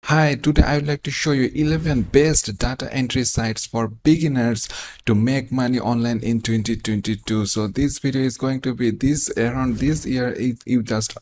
Hi, today I would like to show you 11 best data entry sites for beginners to make money online in 2022. So this video is going to be around this year. If you just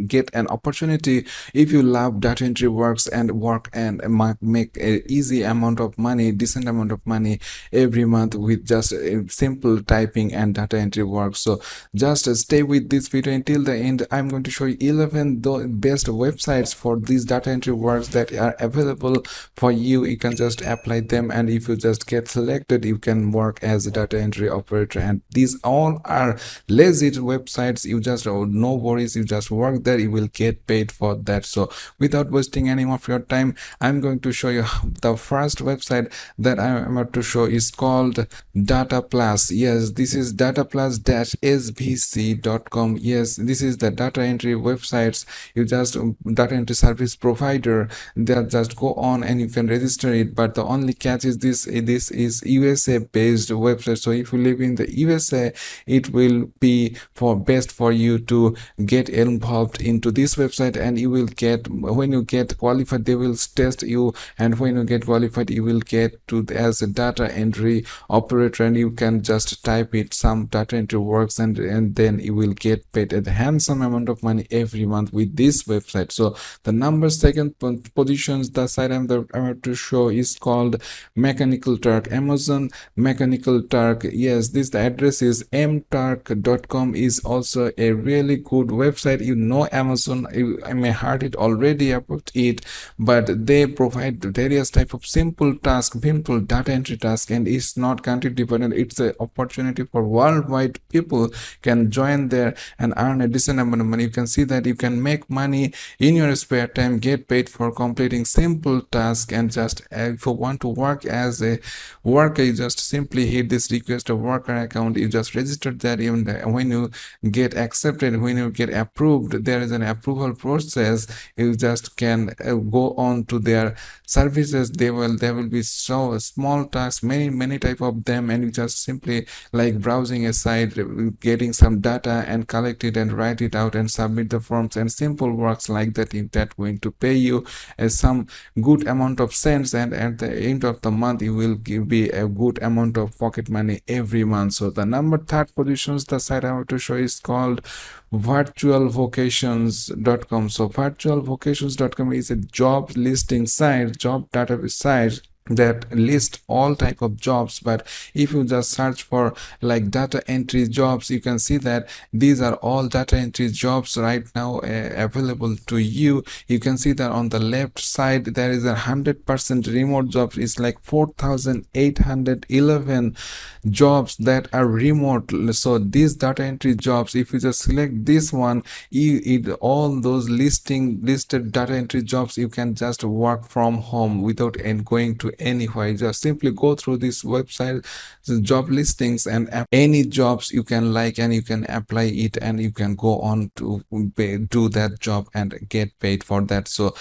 get an opportunity, if you love data entry works and work and make a easy amount of money, decent amount of money every month with just simple typing and data entry work. So just stay with this video until the end. I'm going to show you 11 best websites for these data entry works that are available for you. You can just apply them, and if you just get selected, you can work as a data entry operator. And these all are legit websites. You just no worries, you just work there, you will get paid for that. So without wasting any more of your time, I'm going to show you the first website that I'm about to show is called Data Plus. Yes, this is dataplus-sbc.com. Yes, this is the data entry websites. You just data entry service provider. They'll just go on and you can register it, but the only catch is this is USA based website. So if you live in the USA, it will be best for you to get involved into this website, and you will get, when you get qualified, they will test you, and when you get qualified, you will get to as a data entry operator, and you can just type it some data entry works, and then you will get paid a handsome amount of money every month with this website. So the second positions, the site I'm about to show is called Mechanical Turk. Amazon Mechanical Turk. Yes, the address is mturk.com. is also a really good website. You know Amazon, I may heard it already about it, but they provide various type of simple tasks, simple data entry tasks, and it's not country dependent. It's an opportunity for worldwide people can join there and earn a decent amount of money. You can see that you can make money in your spare time, get paid for completing simple tasks, and just if you want to work as a worker, you just simply hit this request a worker account. You just register that. Even when you get accepted, when you get approved, there is an approval process. You just can go on to their services. There will be so small tasks, many type of them, and you just simply like browsing a site, getting some data and collect it and write it out and submit the forms, and simple works like that. If that going to pay you some good amount of cents, and at the end of the month you will be a good amount of pocket money every month. So the third positions, the site I want to show is called virtualvocations.com. So virtualvocations.com is a job listing site, job database site that list all type of jobs. But if you just search for like data entry jobs, you can see that these are all data entry jobs right now available to you. You can see that on the left side there is 100% remote jobs. It's like 4,811 jobs that are remote. So these data entry jobs, if you just select this one, all those listed data entry jobs, you can just work from home without going to anywhere. Just simply go through this website, the job listings, and any jobs you can like, and you can apply it, and you can go on to do that job and get paid for that. So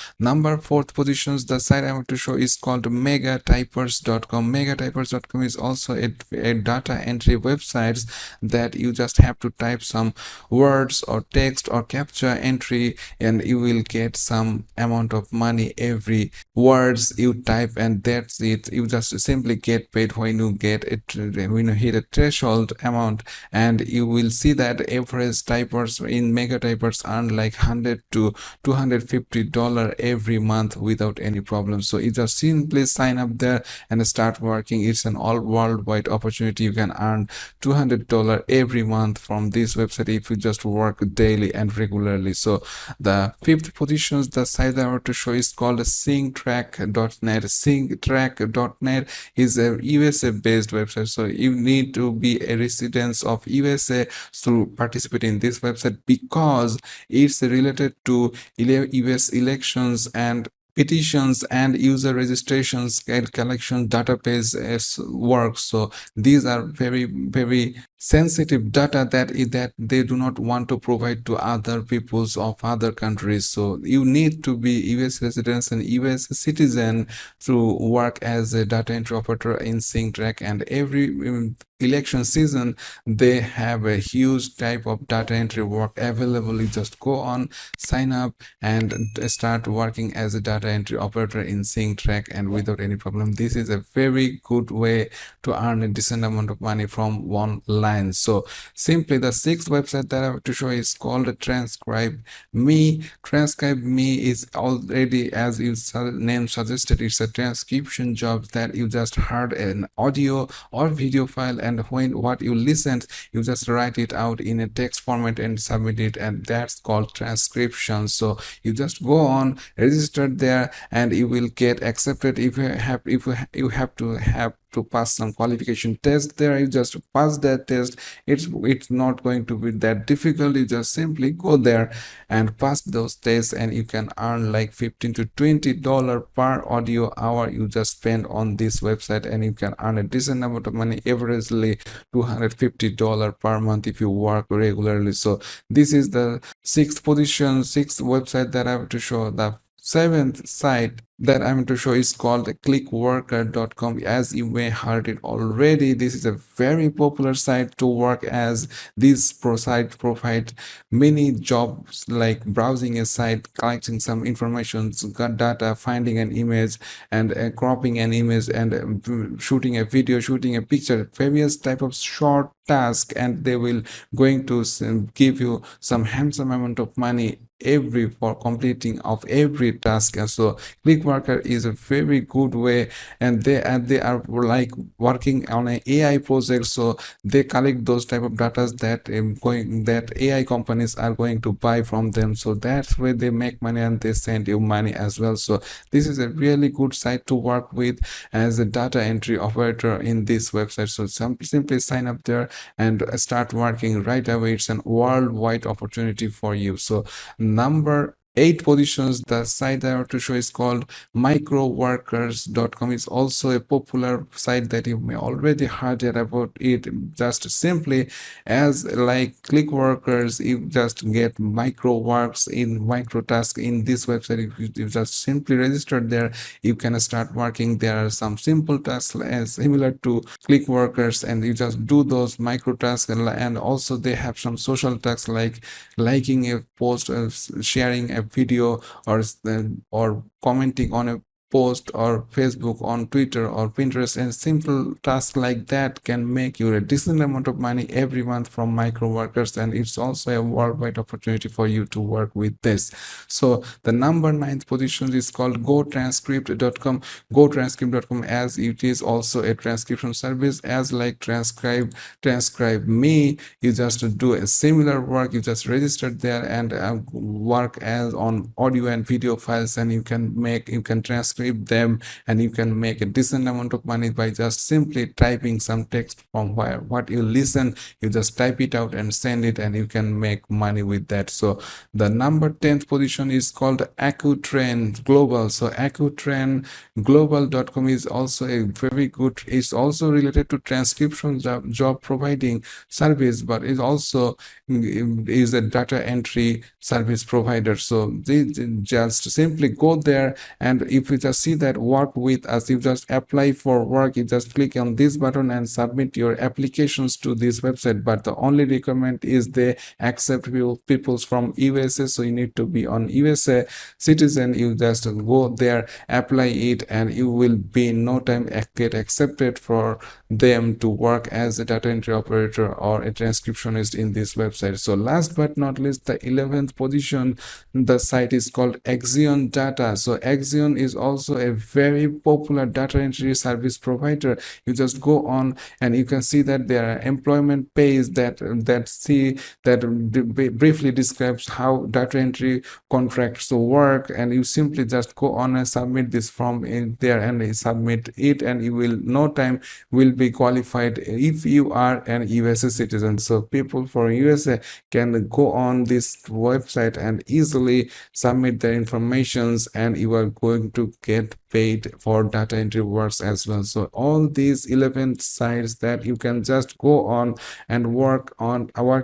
fourth positions, the site I want to show is called Megatypers.com. Megatypers.com is also a data entry websites that you just have to type some words or text or capture entry, and you will get some amount of money every words you type, and that's it. You just simply get paid when you get it, when you hit a threshold amount, and you will see that average typers in Megatypers earn like $100 to $250 every month without any problem. So you just simply sign up there and start working. It's an all worldwide opportunity. You can earn $200 every month from this website if you just work daily and regularly. So the fifth positions, the site I want to show is called SeeTrack.net. SeeTrack.net is a USA based website, so you need to be a resident of USA to participate in this website, because it's related to US elections and petitions and user registrations and collection database works. So these are very sensitive data that they do not want to provide to other peoples of other countries. So you need to be US residents and US citizen to work as a data entry operator in SeeTrack. And every election season they have a huge type of data entry work available. You just go on, sign up, and start working as a data entry operator in SeeTrack, and without any problem. This is a very good way to earn a decent amount of money from one line. So simply, the sixth website that I have to show is called TranscribeMe. TranscribeMe is already, as its name suggested, it's a transcription job that you just heard an audio or video file, and when what you listened, you just write it out in a text format and submit it, and that's called transcription. So you just go on, register there, and you will get accepted. If you have to pass some qualification test there, you just pass that test. It's not going to be that difficult. You just simply go there and pass those tests, and you can earn like $15 to $20 per audio hour you just spend on this website, and you can earn a decent amount of money, averagely $250 per month if you work regularly. So this is the sixth website that I have to show. The seventh site that I'm to show is called clickworker.com. As you may heard it already, this is a very popular site to work, as this site provide many jobs like browsing a site, collecting some information, data, finding an image, and cropping an image, and shooting a video, shooting a picture, various type of short task, and they will going to give you some handsome amount of money for completing of every task. And so Clickworker is a very good way, and they are like working on an AI project. So they collect those type of data that AI companies are going to buy from them. So that's where they make money, and they send you money as well. So this is a really good site to work with as a data entry operator in this website. So simply sign up there and start working right away. It's an worldwide opportunity for you. So number 8 positions, the site I want to show is called Microworkers.com. It's also a popular site that you may already heard about it. Just simply as like Clickworkers, you just get micro works in micro tasks in this website. If you just simply register there, you can start working. There are some simple tasks as similar to Clickworkers, and you just do those micro tasks, and also they have some social tasks like liking a post, sharing a video, or commenting on a post, or Facebook, on Twitter or Pinterest. And simple tasks like that can make you a decent amount of money every month from Microworkers, and it's also a worldwide opportunity for you to work with this. So the number 9th position is called GoTranscript.com. GoTranscript.com, as it is also a transcription service, as like TranscribeMe. You just do a similar work. You just register there and work as on audio and video files, and you can transcribe them, and you can make a decent amount of money by just simply typing some text from what you listen. You just type it out and send it, and you can make money with that. So the number 10th position is called Accutrain Global. So AccutrainGlobal.com is also a very good, it's also related to transcription job providing service, but it also is a data entry service provider. So they just simply go there, and if you just see that work with us, you just apply for work, you just click on this button and submit your applications to this website. But the only requirement is they accept people from USA, so you need to be on USA citizen. You just go there, apply it, and you will be in no time get accepted for them to work as a data entry operator or a transcriptionist in this website. So last but not least, the 11th position, the site is called Axion Data. So Axion is also a very popular data entry service provider. You just go on, and you can see that there are employment page that briefly describes how data entry contracts work, and you simply just go on and submit this form in there, and you submit it, and you will no time will be qualified if you are an USA citizen. So people for USA can go on this website and easily submit their informations, and you are going to get paid for data entry works as well. So all these 11 sites that you can just go on and work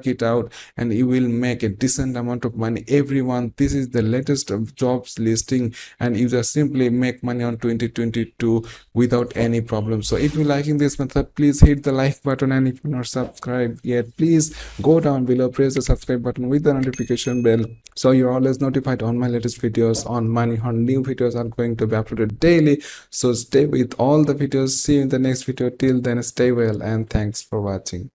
it out, and you will make a decent amount of money. Everyone, this is the latest of jobs listing, and you just simply make money on 2022 without any problem. So if you're liking this method, please hit the like button, and if you're not subscribed yet, please go down below, press the subscribe button with the notification bell, so you're always notified on my latest videos on money. On new videos are going to be uploaded daily. So stay with all the videos. See you in the next video. Till then, stay well, and thanks for watching.